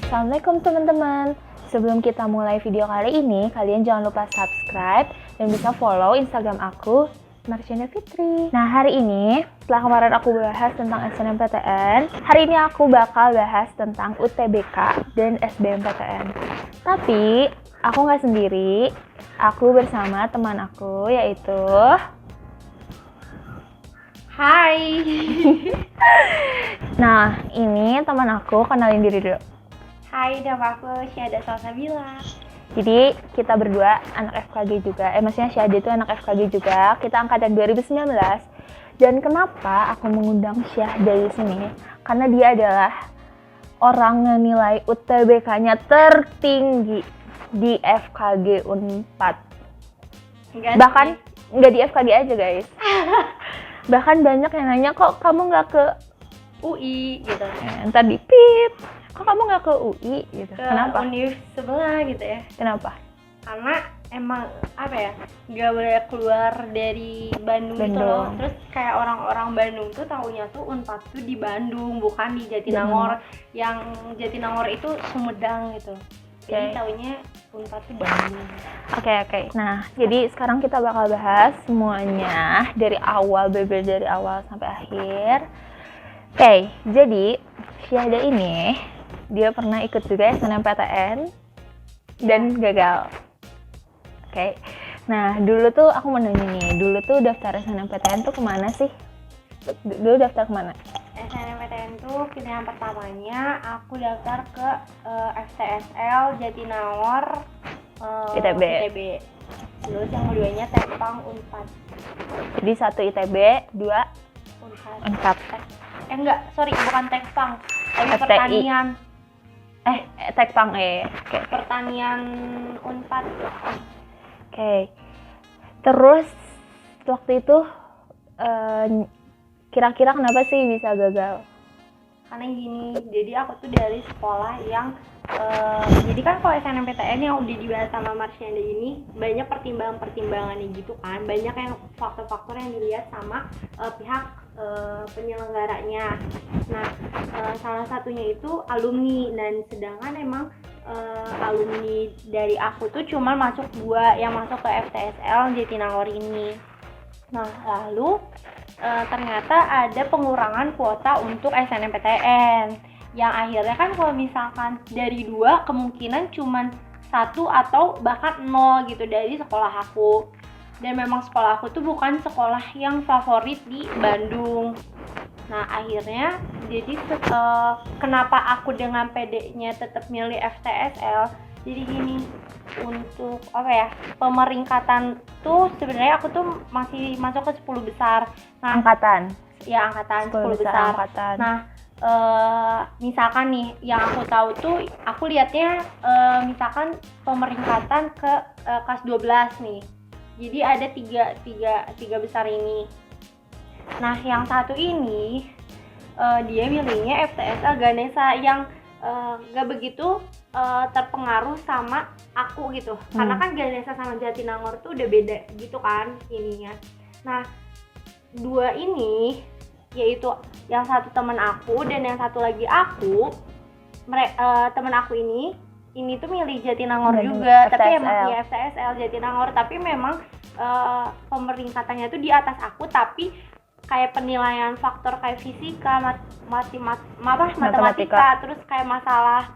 Assalamualaikum teman-teman. Sebelum kita mulai video kali ini, kalian jangan lupa subscribe dan bisa follow Instagram aku, Marciana Fitri. Nah, hari ini, setelah kemarin aku bahas tentang SNMPTN, hari ini aku bakal bahas tentang UTBK dan SBMPTN. Tapi, aku nggak sendiri. Aku bersama teman aku, yaitu... Hai. Nah, ini teman aku, kenalin diri dulu. Hai, nama aku Syahda Salsabila. Jadi kita berdua anak FKG juga. Maksudnya Syahda itu anak FKG juga. Kita angkatan 2019. Dan kenapa aku mengundang Syahda di sini? Karena dia adalah orang yang nilai UTBK-nya tertinggi di FKG Unpad. Bahkan nggak di FKG aja guys. Bahkan banyak yang nanya, kok kamu nggak ke UI gitu. Ntar di pip. Kok kamu nggak ke UI gitu? Ke Kenapa? univ sebelah gitu ya. Kenapa? Karena emang apa ya, nggak boleh keluar dari Bandung gitu loh. Terus kayak orang-orang Bandung tuh taunya tuh Unpad tuh di Bandung, bukan di Jatinangor. Yang Jatinangor itu Sumedang gitu. Jadi taunya Unpad tuh Bandung. Oke. Nah, jadi sekarang kita bakal bahas semuanya dari awal, bener dari awal sampai akhir. Oke, jadi Syahda ini dia pernah ikut juga SNMPTN dan gagal. Oke. Nah, dulu tuh aku mau nanya nih, dulu tuh daftar SNMPTN tuh kemana sih? Dulu daftar kemana? SNMPTN tuh pilihan pertamanya aku daftar ke FTSL Jatinangor, ITB. Terus yang keduanya Tekpang Unpad. Jadi satu ITB, dua Unpad. Bukan Tekpang, tapi FTI. pertanian. Tekpang Oke. Pertanian Unpad. Oke. Terus waktu itu kira-kira kenapa sih bisa gagal? Karena gini, jadi aku tuh dari sekolah yang jadi kan kalau SNMPTN yang udah dibahas sama Marcianda ini banyak pertimbangan-pertimbangannya gitu kan, banyak yang faktor-faktor yang dilihat sama pihak penyelenggaranya. Nah, salah satunya itu alumni, dan sedangkan emang alumni dari aku tuh cuma masuk 2 yang masuk ke FTSL Jatinangor ini. Nah, lalu ternyata ada pengurangan kuota untuk SNMPTN yang akhirnya kan kalau misalkan dari 2 kemungkinan cuma 1 atau bahkan 0 gitu dari sekolah aku. Dan memang sekolah aku tuh bukan sekolah yang favorit di Bandung. Nah, akhirnya jadi kenapa aku dengan PD-nya tetap milih FTSL? Jadi gini, untuk pemeringkatan tuh sebenarnya aku tuh masih masuk ke 10 besar. Nah, Angkatan 10 besar. Angkatan. Nah, misalkan nih yang aku tahu tuh aku lihatnya misalkan pemeringkatan ke kelas 12 nih. Jadi ada tiga besar ini. Nah, yang satu ini dia milihnya FTSL Ganesha yang gak begitu terpengaruh sama aku gitu. Karena kan Ganesha sama Jatinangor tuh udah beda gitu kan ininya. Nah, 2 ini yaitu yang satu teman aku dan yang satu lagi aku, teman aku ini tuh milih Jatinangor juga, FTSL. tapi emang ya FTSL Jatinangor, tapi memang pemeringkatannya tuh di atas aku, tapi kayak penilaian faktor kayak fisika, matematika, terus kayak masalah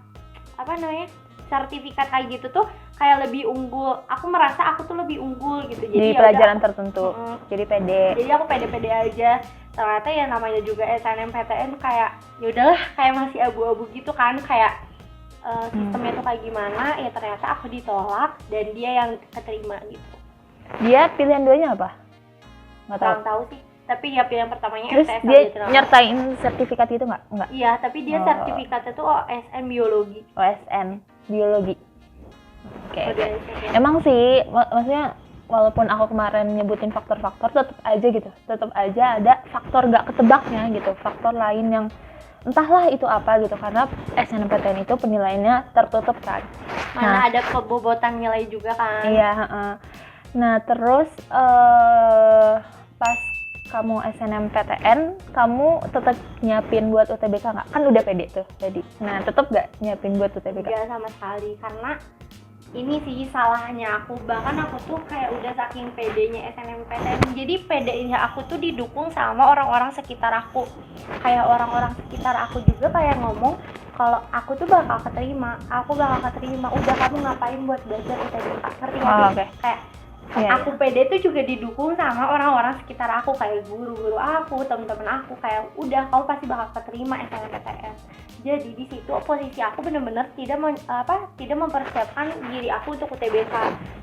sertifikat kayak gitu tuh kayak lebih unggul. Aku merasa aku tuh lebih unggul gitu. Jadi di pelajaran tertentu. Jadi pede. Jadi aku pede-pede aja. Ternyata ya namanya juga SNMPTN kayak ya udahlah, kayak masih abu-abu gitu kan, kayak sistemnya tuh kayak gimana. Ya ternyata aku ditolak dan dia yang keterima gitu. Dia pilihan 2-nya apa? Nggak tahu. Kurang tahu sih. Tapi ya pilihan pertamanya Terus FTSL dia Jatinangor. nyertain sertifikat itu nggak? Iya, tapi dia sertifikatnya tuh OSN Biologi. OSN Biologi. Oke. Emang Emang sih, maksudnya walaupun aku kemarin nyebutin faktor-faktor, tetap aja ada faktor nggak ketebaknya gitu, faktor lain yang entahlah itu apa gitu, karena SNMPTN itu penilaiannya tertutup kan. Mana ada kebobotan nilai juga kan. Iya. Nah terus pas kamu SNMPTN, kamu tetap nyiapin buat UTBK nggak? Kan udah pede tuh tadi. Nah, tetap nggak nyiapin buat UTBK? Enggak sama sekali, karena ini sih salahnya aku. Bahkan aku tuh kayak udah saking pedenya SNMPTN, jadi pedenya aku tuh didukung sama orang-orang sekitar aku. Kayak orang-orang sekitar aku juga kayak ngomong kalau aku tuh bakal keterima, udah kamu ngapain buat belajar UTBK, ngerti nggak sih? Oke. Kayak Iya, aku pede tuh juga didukung sama orang-orang sekitar aku, kayak guru-guru aku, temen-temen aku, kayak udah kamu pasti bakal keterima SNMPTN. Jadi di situ posisi aku bener-bener tidak mempersiapkan diri aku untuk UTBK.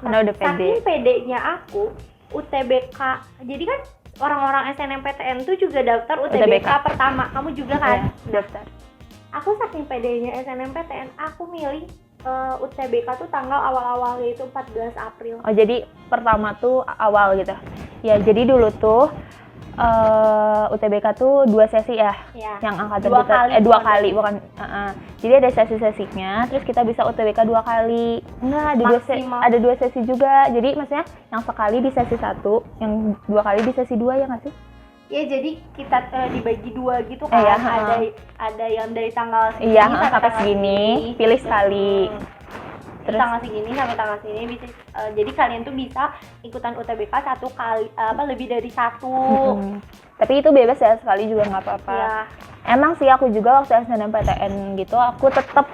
Karena udah pede. Saking pedenya aku UTBK, jadi kan orang-orang SNMPTN tuh juga daftar UTBK pertama, kamu juga kan? Iya, daftar. Aku saking pedenya SNMPTN, aku milih UTBK tuh tanggal awal-awal, yaitu 14 April. Oh, jadi pertama tuh awal gitu. Ya, jadi dulu tuh UTBK tuh 2 sesi ya. Ya. Yang angkatan Dua kita kali, 2 kali bukan. Jadi ada sesi-sesinya, terus kita bisa UTBK 2 kali. Enggak, ada 2 sesi juga. Jadi maksudnya yang sekali di sesi 1, yang 2 kali di sesi 2 ya nggak sih? Ya, jadi kita dibagi 2 gitu kan. Iya, ada yang dari tanggal segini Iya, sampai sampai tanggal segini, pilih sekali. Terus tanggal segini sampai tanggal segini bisa, jadi kalian tuh bisa ikutan UTBK 1 kali, lebih dari 1. Tapi itu bebas ya, sekali juga nggak apa-apa. Ya. Emang sih aku juga waktu SNMPTN gitu, aku tetap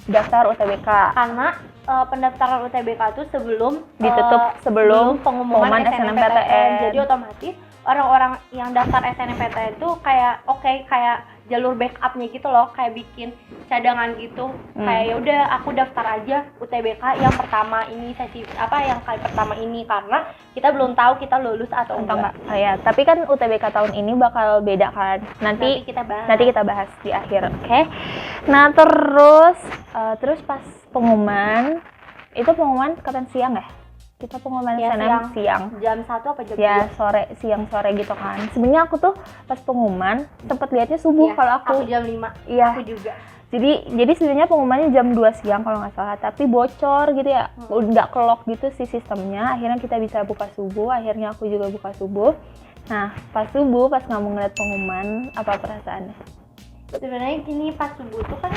daftar UTBK. Karena pendaftaran UTBK tuh sebelum ditutup, sebelum pengumuman SNMPTN. Jadi otomatis orang-orang yang daftar SNMPTN tuh kayak kayak jalur backupnya gitu loh, kayak bikin cadangan gitu. Kayak ya udah aku daftar aja UTBK yang pertama ini, sesi yang kali pertama ini, karena kita belum tahu kita lulus atau enggak. Ya, tapi kan UTBK tahun ini bakal beda kan. Nanti kita bahas di akhir, oke? Nah, terus pas pengumuman, itu pengumuman kapan, siang ya? Kita pengumuman siang. Jam 1 apa jam 2? Ya, siang-sore gitu kan. Sebenarnya aku tuh pas pengumuman sempet lihatnya subuh. Kalau aku jam 5. Iya. Aku juga. Jadi sebenarnya pengumumannya jam 2 siang kalau nggak salah, tapi bocor gitu ya. Nggak ke-lock gitu si sistemnya. Akhirnya kita bisa buka subuh, akhirnya aku juga buka subuh. Nah, pas subuh, pas kamu ngeliat pengumuman, apa perasaannya? Sebenarnya gini, pas subuh tuh kan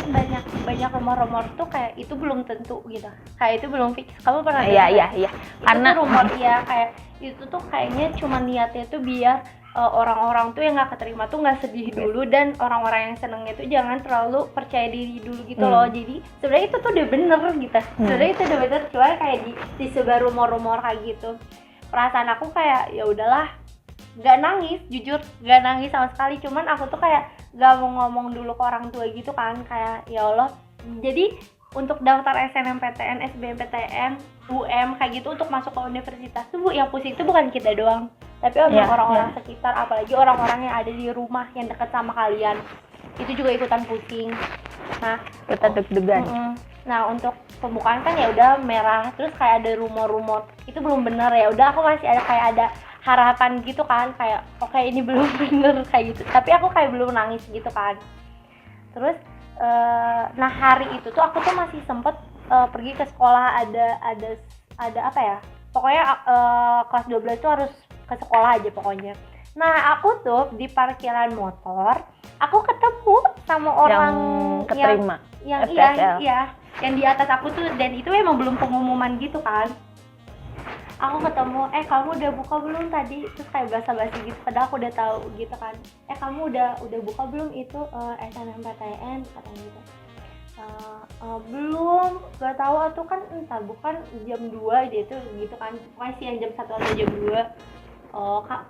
banyak rumor-rumor tuh kayak itu belum tentu gitu, kayak itu belum fix. Kamu pernah dengar? Iya. Karena rumor kayak itu tuh kayaknya cuma niatnya tuh biar orang-orang tuh yang nggak keterima tuh nggak sedih dulu, dan orang-orang yang senengnya tuh jangan terlalu percaya diri dulu gitu loh. Jadi sebenarnya itu tuh udah bener gitu. Sebenarnya itu udah bener, cuma kayak disebar rumor-rumor kayak gitu. Perasaan aku kayak ya udahlah, nggak nangis, jujur nggak nangis sama sekali. Cuman aku tuh kayak gak mau ngomong dulu ke orang tua gitu kan, kayak ya Allah. Jadi untuk daftar SNMPTN, SBMPTN, UM kayak gitu untuk masuk ke universitas tuh yang pusing itu bukan kita doang, tapi orang-orang sekitar, apalagi orang-orang yang ada di rumah yang dekat sama kalian, itu juga ikutan pusing. Nah, kita deg-degan. Nah, untuk pembukaan kan ya udah merah, terus kayak ada rumor-rumor itu belum benar, ya udah aku masih ada harapan gitu kan, kayak oke, ini belum bener kayak gitu, tapi aku kayak belum nangis gitu kan. Terus nah hari itu tuh aku tuh masih sempet pergi ke sekolah, ada apa ya, pokoknya kelas 12 tuh harus ke sekolah aja pokoknya. Nah, aku tuh di parkiran motor, aku ketemu sama orang yang keterima yang FPSL. yang di atas aku tuh, dan itu emang belum pengumuman gitu kan. Aku ketemu, kamu udah buka belum tadi? Terus kayak basa-basi gitu, padahal aku udah tahu gitu kan. Kamu udah buka belum itu SNMPTN, katanya gitu. Belum, gak tahu atau kan entah, bukan jam 2 dia tuh gitu kan. Pokoknya siang jam 1 atau jam 2.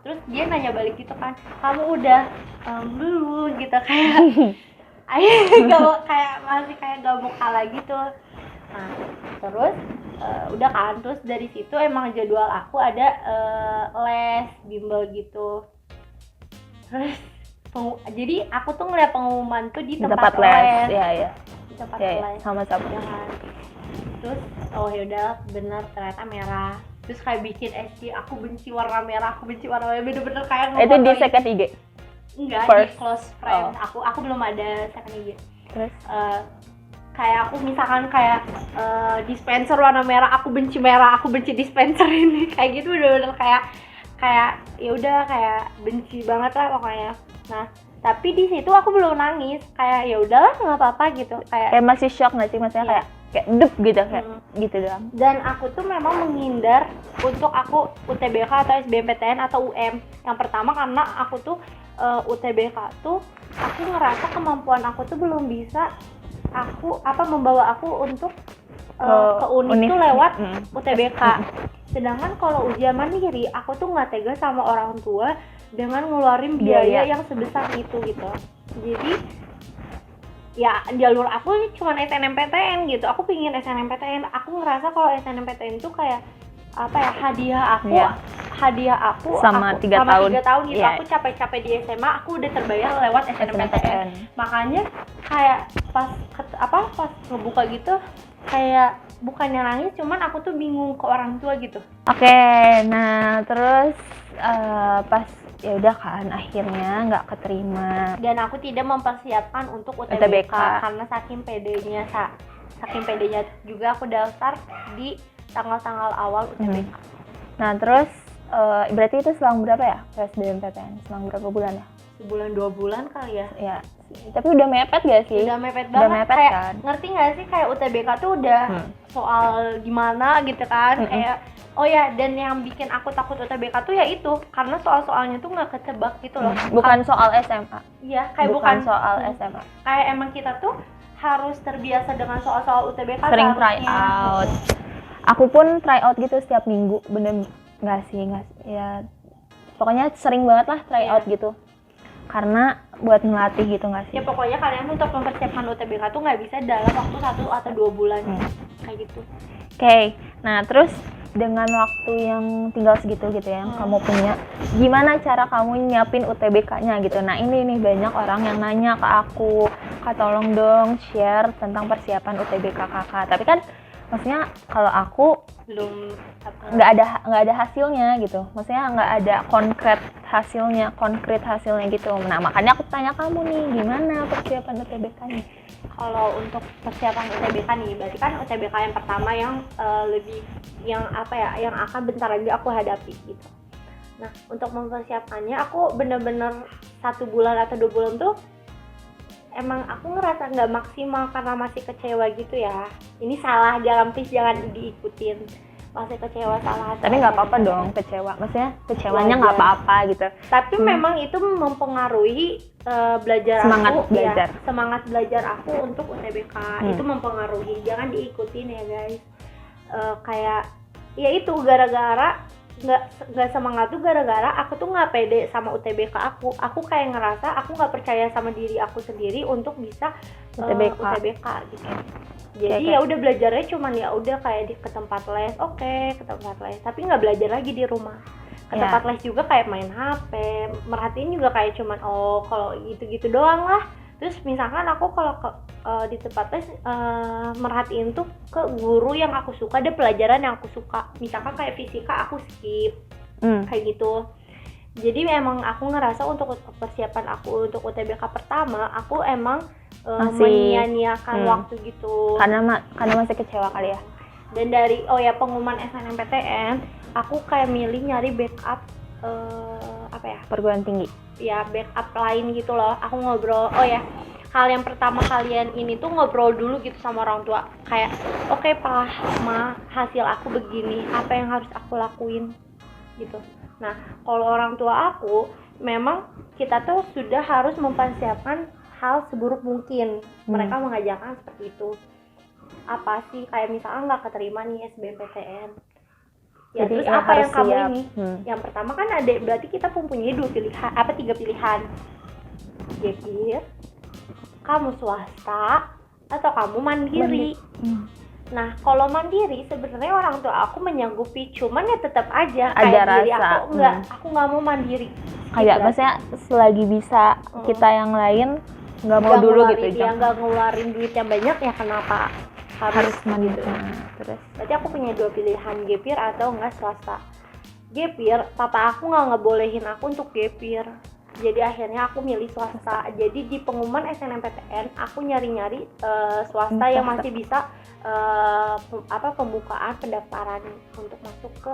Terus dia nanya balik gitu kan, kamu udah belum gitu, kayak kayak masih kayak gak mau kalah gitu. Nah, terus udah kan, terus dari situ emang jadwal aku ada les bimbel gitu. Terus jadi aku tuh ngeliat pengumuman tuh di tempat les. Iya. Di tempat les. Sama-sama. Ya kan. Terus yaudah bener ternyata merah. Terus kayak bikin SD, aku benci warna merah, bener-bener kayak itu di second IG? Enggak, First. di close friend. Aku belum ada second IG. Terus kayak aku misalkan kayak dispenser warna merah, aku benci dispenser ini, kayak gitu. Bener-bener kayak ya udah kayak benci banget lah pokoknya. Nah tapi di situ aku belum nangis, kayak ya udahlah nggak apa-apa gitu, Kayak masih shock nggak sih, maksudnya Iya. kayak dep gitu, kayak gitu doang. Dan aku tuh memang menghindar untuk aku UTBK atau SBMPTN atau UM. Yang pertama karena aku tuh UTBK tuh aku ngerasa kemampuan aku tuh belum bisa membawa aku untuk ke univ tuh lewat UTBK. Sedangkan kalau ujian mandiri aku tuh nggak tega sama orang tua dengan ngeluarin biaya yang sebesar itu gitu. Jadi ya jalur aku cuma SNMPTN gitu. Aku pingin SNMPTN. Aku ngerasa kalau SNMPTN itu kayak apa ya, hadiah aku sama 3 tahun. 3 tahun gitu. Iya. Aku capek-capek di SMA, aku udah terbayar lewat SNMPTN. Makanya kayak pas ngebuka gitu kayak bukannya nangis, cuman aku tuh bingung ke orang tua gitu. Oke, nah terus pas ya udah kan akhirnya nggak keterima. Dan aku tidak mempersiapkan untuk UTBK, UTBK. karena saking pedenya juga aku daftar di tanggal-tanggal awal UTBK. Nah terus berarti itu selang berapa ya SBMPTN? Selang berapa bulan ya? Sebulan 2 bulan kali ya. Ya, tapi udah mepet gak sih? Udah mepet Udah banget, mepet kayak kan? ngerti nggak sih kayak UTBK tuh udah soal gimana gitu kan. Kayak oh ya, dan yang bikin aku takut UTBK tuh ya itu karena soal-soalnya tuh nggak ketebak gitu loh. Bukan soal SMA. Iya, kayak bukan soal SMA. Kayak emang kita tuh harus terbiasa dengan soal-soal UTBK. Sering try out. Aku pun try out gitu setiap minggu, bener nggak sih ya. Pokoknya sering banget lah try out gitu. Karena buat ngelatih gitu nggak sih? Ya pokoknya kalian untuk mempersiapkan UTBK tuh nggak bisa dalam waktu 1 atau 2 bulan kayak gitu. Oke, nah terus dengan waktu yang tinggal segitu gitu yang kamu punya, gimana cara kamu nyiapin UTBK-nya gitu? Nah ini nih banyak orang yang nanya ke aku, Kak tolong dong share tentang persiapan UTBK kakak. Tapi kan maksudnya kalau aku Belum nggak ada hasilnya gitu, maksudnya nggak ada konkret hasilnya gitu. Nah makanya aku tanya kamu nih, gimana persiapan UTBK-nya? Kalau untuk persiapan UTBK nih, berarti kan UTBK yang pertama yang yang akan bentar lagi aku hadapi gitu. Nah untuk mempersiapkannya aku bener-bener 1 bulan atau 2 bulan tuh emang aku ngerasa nggak maksimal karena masih kecewa gitu ya. Ini salah, jangan diikutin. Masih kecewa salah. Tapi nggak apa-apa dong kecewa, maksudnya kecewanya nggak apa-apa gitu. Tapi memang itu mempengaruhi semangat belajar aku untuk UTBK. Itu mempengaruhi, jangan diikutin ya guys. Kayak ya itu gara-gara nggak semangat tuh gara-gara aku tuh nggak pede sama UTBK aku kayak ngerasa aku nggak percaya sama diri aku sendiri untuk bisa UTBK gitu. Jadi ya udah belajarnya cuman ya udah kayak ke tempat les, ke tempat les, tapi nggak belajar lagi di rumah. Ke tempat les juga kayak main HP, merhatiin juga kayak cuman kalau gitu-gitu doang lah. Terus misalkan aku kalau di tempat les merhatiin tuh ke guru yang aku suka, ada pelajaran yang aku suka. Misalkan kayak fisika aku skip, kayak gitu. Jadi emang aku ngerasa untuk persiapan aku untuk UTBK pertama, aku emang menyia-nyiakan waktu gitu. Karena masih kecewa kali ya. Dan dari pengumuman SNMPTN, aku kayak milih nyari backup perguruan tinggi. Ya backup lain gitu loh. Aku ngobrol, hal yang pertama kalian ini tuh ngobrol dulu gitu sama orang tua. Kayak oke Pak, Ma, hasil aku begini, apa yang harus aku lakuin gitu. Nah, kalau orang tua aku, memang kita tuh sudah harus mempersiapkan hal seburuk mungkin. Mereka mengajarkan seperti itu. Apa sih, kayak misalnya nggak keterima nih SBMPTN. Ya, jadi terus apa yang kamu siap. Ini? Yang pertama kan berarti kita mempunyai 3 pilihan. Gap year, kamu swasta, atau kamu mandiri. Nah, kalau mandiri sebenarnya orang tua aku menyanggupi, cuman ya tetap aja ada diri rasa. Aku nggak mau mandiri. Kayak maksudnya selagi bisa kita yang lain nggak mau dulu gitu. Ya nggak ngeluarin duit yang banyak ya kenapa harus mandiri. Gitu. Terus berarti aku punya 2 pilihan, gap year atau enggak swasta. Gap year, papa aku nggak ngebolehin aku untuk gap year. Jadi akhirnya aku milih swasta. Jadi di pengumuman SNMPTN aku nyari-nyari swasta yang masih bisa pembukaan pendaftaran untuk masuk ke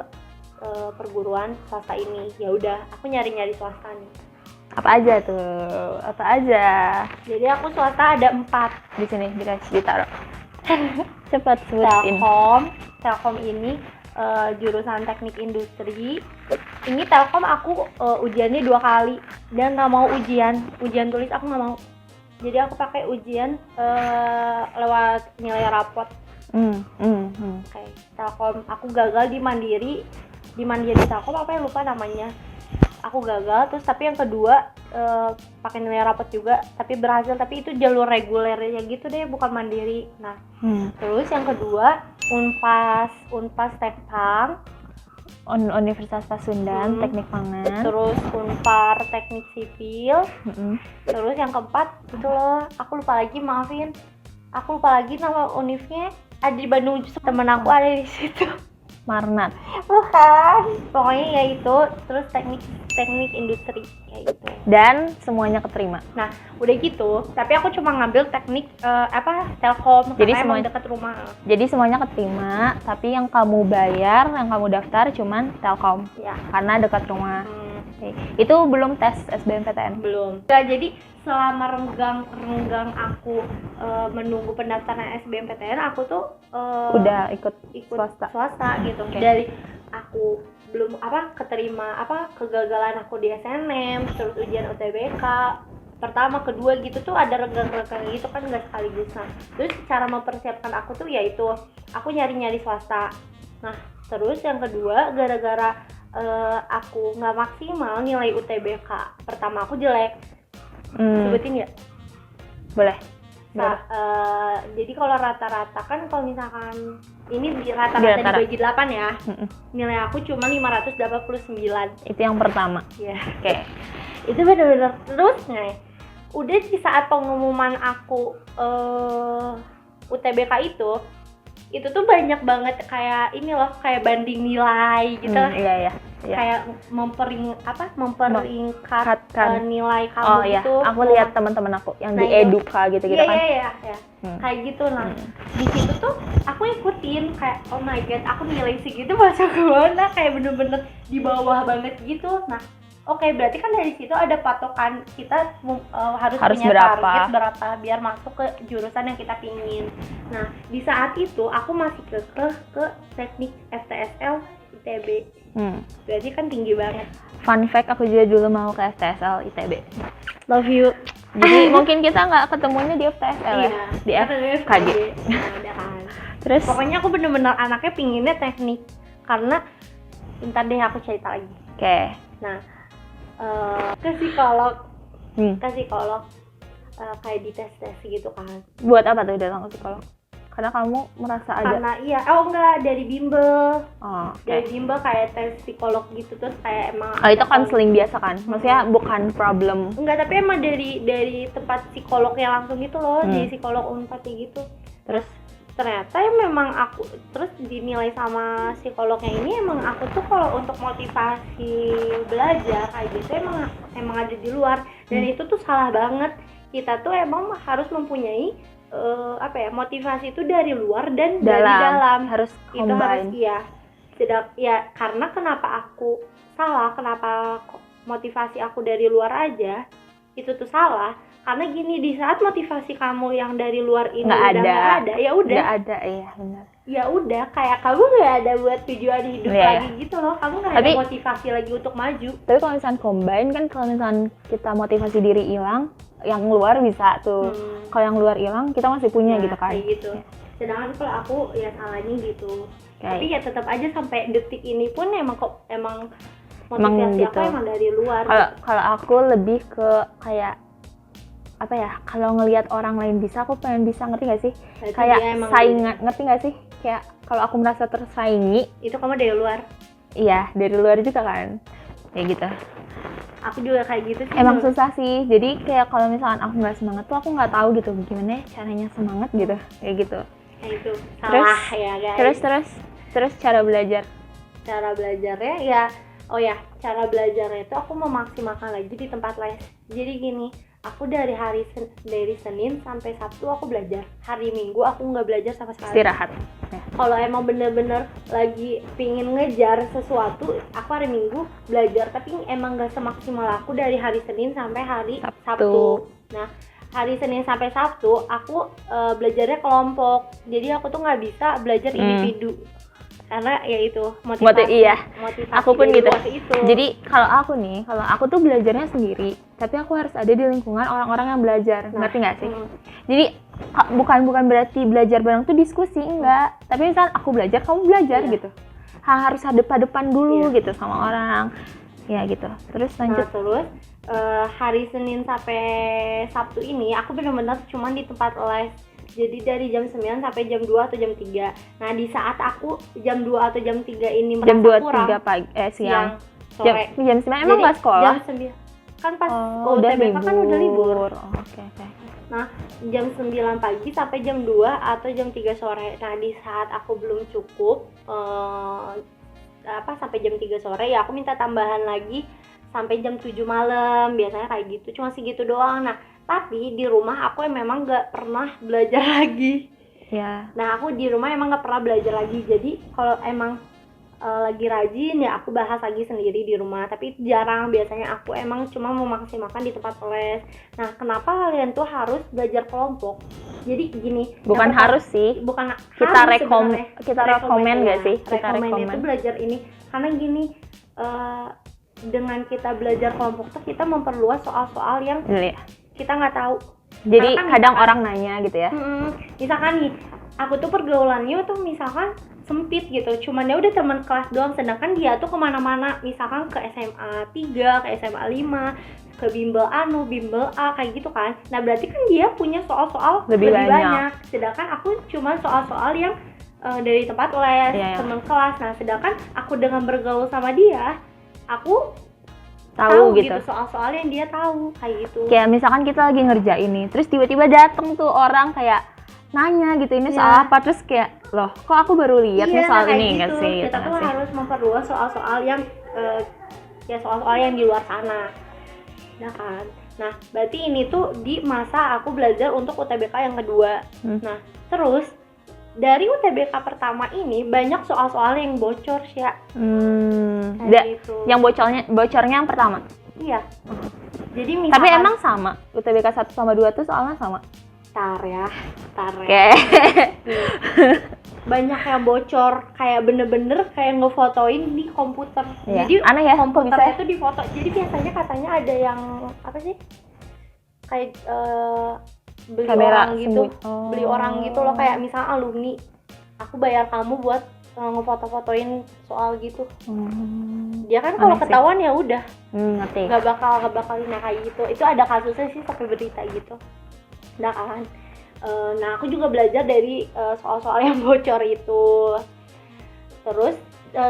perguruan swasta ini. Ya udah, aku nyari-nyari swasta nih. Apa aja tuh? Apa aja? Jadi aku swasta ada 4. Di sini dikasih ditaruh. Cepat sebutin. Telkom ini jurusan teknik industri. Ini Telkom aku ujiannya 2 kali dan nggak mau ujian tulis, aku nggak mau. Jadi aku pakai ujian lewat nilai rapot. Kayak Telkom aku gagal di Mandiri Telkom apa ya, lupa namanya. Aku gagal, terus tapi yang kedua pakai nilai rapot juga tapi berhasil, tapi itu jalur reguler ya gitu deh, bukan Mandiri. Nah terus yang kedua Unpas Tekpang, Universitas Pasundan, Teknik Pangan. terus Unpar Teknik Sipil. Terus yang keempat itu loh, aku lupa lagi nama univnya, ada di Bandung, temen aku ada di situ. Marnat. Bukan, pokoknya ya itu. Terus teknik industri kayak gitu. Dan semuanya keterima. Nah udah gitu, tapi aku cuma ngambil teknik Telkom, Jadi karena emang semuanya- dekat rumah. Jadi semuanya keterima, tapi yang kamu bayar, yang kamu daftar cuman Telkom Ya karena dekat rumah. Oke. Itu belum tes SBMPTN. belum. Nah, jadi selama renggang aku menunggu pendaftaran SBMPTN, aku tuh Udah ikut ikut swasta. gitu. Oke. Dari aku belum keterima kegagalan aku di SNM, terus ujian UTBK pertama kedua gitu tuh ada renggang-renggang gitu kan, nggak sekaligus. Nah terus cara mempersiapkan aku tuh yaitu aku nyari swasta. Nah terus yang kedua, gara-gara aku nggak maksimal nilai UTBK pertama aku jelek. Sebutin ya? Boleh. Jadi kalau rata-rata kan, kalau misalkan ini rata-rata dibagi 8 ya, nilai aku cuma 589. Itu yang pertama. Ya. Oke. Itu bener-bener terus nih. Udah di saat pengumuman aku UTBK itu tuh banyak banget kayak ini loh, kayak banding nilai gitu. Iya. Kayak memperingkat nilai kamu Oh iya, gitu. aku lihat teman-teman aku yang di Eduka gitu-gitu kan. Iya. Kayak gitu. Nah, di situ tuh aku ikutin kayak oh my god, aku nilai segitu masuk ke mana, kayak bener-bener di bawah banget gitu. Nah, oke, berarti kan dari situ ada patokan kita harus punya berapa? target berapa biar masuk ke jurusan yang kita pingin. Nah, di saat itu aku masih ke teknik FTSL ITB. Berarti kan tinggi banget. Fun fact, aku juga dulu mau ke FTSL ITB. Love you. Jadi mungkin kita nggak ketemunya di FTSL ya? Di FKG. Nah, udah kan. Terus? Pokoknya aku bener-bener anaknya pinginnya teknik. Karena ntar deh aku cerita lagi. Oke. Nah, ke psikolog. Kayak di tes gitu kan. Buat apa tuh datang ke psikolog? Karena kamu merasa ada? Karena enggak, dari bimbel. Oh, Dari bimbel kayak tes psikolog gitu, terus kayak emang itu konseling biasa kan? Maksudnya bukan problem. enggak, tapi emang dari tempat psikolognya langsung gitu loh, di psikolog Unpad gitu. Terus Ternyata ya memang aku terus dinilai sama psikolognya ini, emang aku tuh kalau untuk motivasi belajar kayak gitu emang ada di luar, dan itu tuh salah banget. Kita tuh emang harus mempunyai motivasi itu dari luar dan dari dalam. Harus itu combine. Karena kenapa motivasi aku dari luar aja itu tuh salah, karena gini, di saat motivasi kamu yang dari luar ini nggak ada, ya udah nggak ada, iya benar. Ya udah, kayak kamu nggak ada buat tujuan hidup lagi gitu loh, kamu nggak ada motivasi lagi untuk maju. Tapi kalau misalnya combine kan, kalau misalnya kita motivasi diri hilang, yang luar bisa tuh. Kalau yang luar hilang, kita masih punya gitu kan. Kayak gitu. Sedangkan kalau aku ya salahnya gitu. Tapi ya tetap aja sampai detik ini pun emang motivasi gitu. aku emang dari luar. Kalau aku lebih ke kayak kalau ngelihat orang lain bisa, aku pengen bisa, ngerti gak sih? Berarti kayak saingan, gitu. ngerti gak sih? Kayak kalau aku merasa tersaingi, itu kamu dari luar. Iya, dari luar juga kan. Kayak gitu. Aku juga kayak gitu sih. Emang susah sih. Jadi kayak kalau misalkan aku nggak semangat tuh, aku nggak tahu gitu gimana caranya semangat gitu. Kayak gitu. Kayak itu salah ya guys. Terus cara belajar. Cara belajarnya cara belajarnya itu aku memaksimalkan lagi di tempat les. Jadi gini, aku dari Senin sampai Sabtu aku belajar. Hari Minggu aku nggak belajar sama sekali. Istirahat. Ya. Kalau emang bener-bener lagi pingin ngejar sesuatu, aku hari Minggu belajar. Tapi emang nggak semaksimal aku dari hari Senin sampai hari Sabtu. Nah, hari Senin sampai Sabtu aku belajarnya kelompok. Jadi aku tuh nggak bisa belajar individu. Karena ya itu motivasi aku pun gitu. Itu. Jadi kalau aku tuh belajarnya sendiri, tapi aku harus ada di lingkungan orang-orang yang belajar. Ngerti nggak sih? Jadi bukan berarti belajar bareng tuh diskusi, enggak. Tapi misal aku belajar, kamu belajar gitu. Harus hadap-hadapan dulu gitu sama orang. Ya gitu. Terus lanjut. Hari Senin sampai Sabtu ini aku benar-benar cuma di tempat les. Jadi dari jam 9 sampai jam 2 atau jam 3. Nah, di saat aku jam 2 atau jam 3 ini merasa jam 2, kurang. Jam 3 pagi, siang. Sore. Jam 9 emang nggak sekolah? Jam 9. Kan pas UTBK kan udah libur. Oke. Nah, jam 9 pagi sampai jam 2 atau jam 3 sore. Nah, di saat aku belum cukup sampai jam 3 sore ya aku minta tambahan lagi sampai jam 7 malam. Biasanya kayak gitu. Cuma segitu doang. Nah, tapi di rumah aku memang nggak pernah belajar lagi. Ya. Nah, aku di rumah emang nggak pernah belajar lagi. Jadi kalau emang lagi rajin ya aku bahas lagi sendiri di rumah. Tapi jarang, biasanya aku emang cuma memaksimalkan di tempat les. Nah, kenapa kalian tuh harus belajar kelompok? Jadi gini. Bukan harus sih. Bukan kita harus kita rekomen nggak sih? Kita rekomen itu belajar ini karena gini. Dengan kita belajar kelompok tuh kita memperluas soal-soal yang kita nggak tahu. Jadi kan kadang orang nanya gitu ya. Misalkan nih, aku tuh pergaulannya tuh misalkan sempit gitu. Cuman dia udah teman kelas doang. Sedangkan dia tuh kemana-mana. Misalkan ke SMA 3, ke SMA 5, ke bimbel bimbel A kayak gitu kan. Nah berarti kan dia punya soal-soal lebih banyak. Sedangkan aku cuma soal-soal yang dari tempat les, teman kelas. Nah sedangkan aku dengan bergaul sama dia, aku tahu gitu soal-soal yang dia tahu kayak gitu. Kayak misalkan kita lagi ngerjain nih, terus tiba-tiba dateng tuh orang kayak nanya gitu, ini soal apa, terus kayak loh kok aku baru lihat nih soal ini nggak sih? Kita tuh harus memperluas soal-soal yang soal-soal yang di luar sana, ya kan? Nah berarti ini tuh di masa aku belajar untuk UTBK yang kedua. Nah terus dari UTBK pertama ini banyak soal-soal yang bocor sih ya. Gitu. Yang bocornya yang pertama? Iya. Jadi misalkan, tapi emang sama? UTBK 1 sama 2 tuh soalnya sama? Tar ya. Oke. Banyak yang bocor, kayak bener-bener kayak ngefotoin di komputer. Jadi aneh ya, komputernya tuh difoto. Jadi biasanya katanya ada yang apa sih? Kayak beli kamera orang gitu, beli orang gitu loh, kayak misalnya alumni, aku bayar kamu buat ngefoto-fotoin soal gitu. Dia kan kalau ketahuan ya udah, nggak bakal kayak gitu. Itu ada kasusnya sih sampai berita gitu. Nah kan, nah aku juga belajar dari soal-soal yang bocor itu. Terus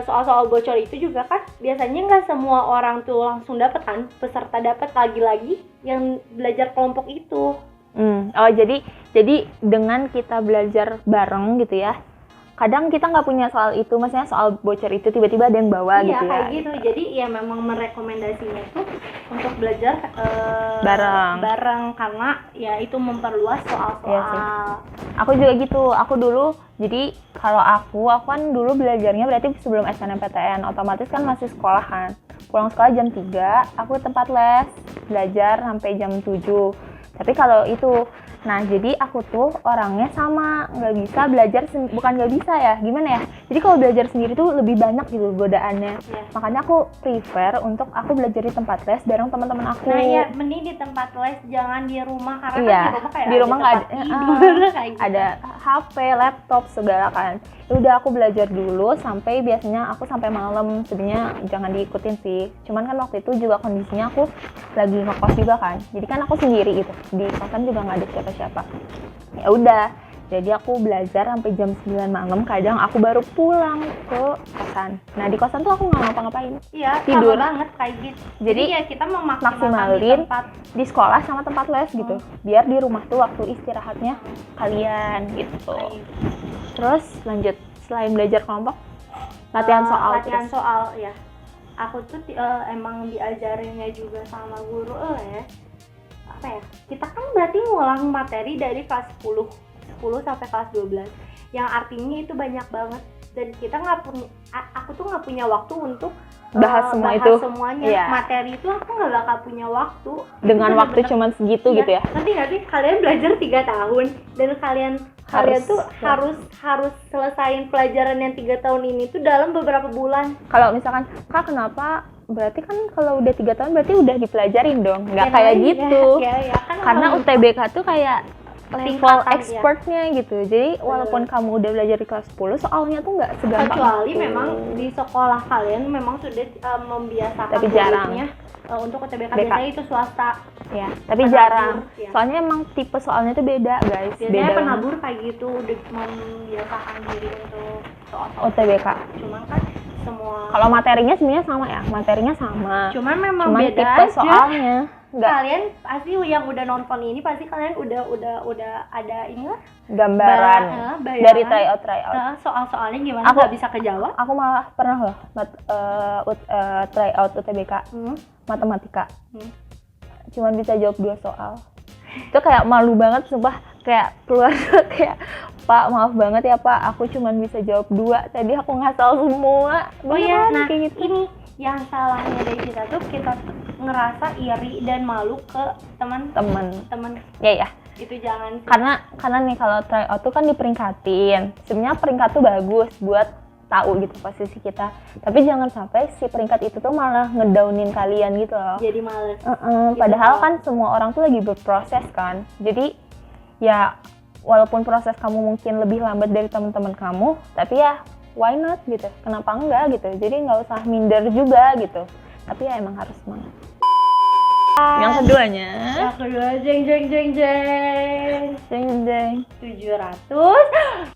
soal-soal bocor itu juga kan biasanya nggak semua orang tuh langsung dapat kan, peserta dapat lagi-lagi yang belajar kelompok itu. Oh jadi dengan kita belajar bareng gitu ya, kadang kita nggak punya soal itu, maksudnya soal bocor itu tiba-tiba ada yang bawa gitu ya. Iya kayak gitu. Jadi ya memang merekomendasinya tuh untuk belajar bareng karena ya itu memperluas soal-soal. Iya, aku juga gitu. Aku dulu jadi kalau aku kan dulu belajarnya berarti sebelum SNMPTN, otomatis kan masih sekolah kan. Pulang sekolah jam 3, aku tempat les belajar sampai jam 7. Tapi kalau itu, nah jadi aku tuh orangnya sama, nggak bisa belajar, bukan nggak bisa ya, gimana ya? Jadi kalau belajar sendiri tuh lebih banyak gitu godaannya. Makanya aku prefer untuk aku belajar di tempat les bareng teman-teman aku. Nah ya, mending di tempat les, jangan di rumah, karena kan di rumah kayak di rumah nggak ada tidur, kayak gitu. Ada HP, laptop, segala kan. Udah aku belajar dulu sampai biasanya aku sampai malam, sebenarnya jangan diikutin sih. Cuman kan waktu itu juga kondisinya aku lagi ngekos juga kan. Jadi kan aku sendiri gitu. Di kosan juga nggak ada siapa-siapa. Ya udah, jadi aku belajar sampai jam 9 malam. Kadang aku baru pulang ke kosan. Nah di kosan tuh aku nggak ngapa-ngapain. Iya, tidur sama banget kayak gitu. Jadi ya kita maksimalin di sekolah sama tempat les gitu. Biar di rumah tuh waktu istirahatnya kalian gitu. Terus lanjut, selain belajar kelompok, latihan soal ya. Aku tuh emang diajarinnya juga sama guru ya. Apa apa ya? Kita kan berarti ngulang materi dari kelas 10 sampai kelas 12. Yang artinya itu banyak banget dan kita aku tuh nggak punya waktu untuk Bahas semua itu. semuanya. Iya. Materi itu aku nggak bakal punya waktu Dengan Itu waktu bener-bener- cuman segitu Iya, gitu ya. nanti nggak sih kalian belajar 3 tahun dan kalian tuh ya. harus selesain pelajaran yang 3 tahun ini tuh dalam beberapa bulan. Kalau misalkan Kak kenapa, berarti kan kalau udah 3 tahun berarti udah dipelajarin dong, nggak Ya, kayak iya, gitu. ya, kan Karena kalau- UTBK tuh kayak level Tingkatan, ya. expertnya gitu. Jadi walaupun kamu udah belajar di kelas 10, soalnya tuh nggak segampang kecuali itu. memang di sekolah kalian memang sudah membiasakan Tapi jarang. muridnya, untuk UTBK BK. biasanya itu swasta. Ya, tapi Penabur, jarang. ya. Soalnya emang tipe soalnya tuh beda, guys. Biasanya Beda penabur kayak gitu udah membiasakan diri untuk soal. UTBK. Cuman kan semua Kalau materinya sebenarnya sama ya, materinya sama. cuman memang Cuman beda tipe aja. soalnya nggak Kalian pasti yang udah nonton ini pasti kalian udah ada inilah gambaran bayangan. dari tryout. Soal-soalnya gimana Aku- nggak bisa kejawab. Aku malah pernah loh tryout UTBK matematika. Cuman bisa jawab 2 soal. Itu kayak malu banget sumpah, kayak keluar kayak Pak maaf banget ya Pak, aku cuman bisa jawab 2, tadi aku ngasal semua. Oh iya, Beneran, nah kayak gitu. ini yang salahnya dari kita tuh kita ngerasa iri dan malu ke teman-teman Ya itu jangan karena nih kalau tryout tuh kan diperingkatin. Sebenarnya peringkat tuh bagus buat tahu gitu posisi kita, tapi jangan sampai si peringkat itu tuh malah ngedownin kalian gitu loh. jadi males. Padahal loh. kan semua orang tuh lagi berproses kan, jadi ya walaupun proses kamu mungkin lebih lambat dari teman-teman kamu, tapi ya why not gitu, kenapa enggak gitu. Jadi nggak usah minder juga gitu, tapi ya emang harus semangat. Yang keduanya Yang kedua jeng 700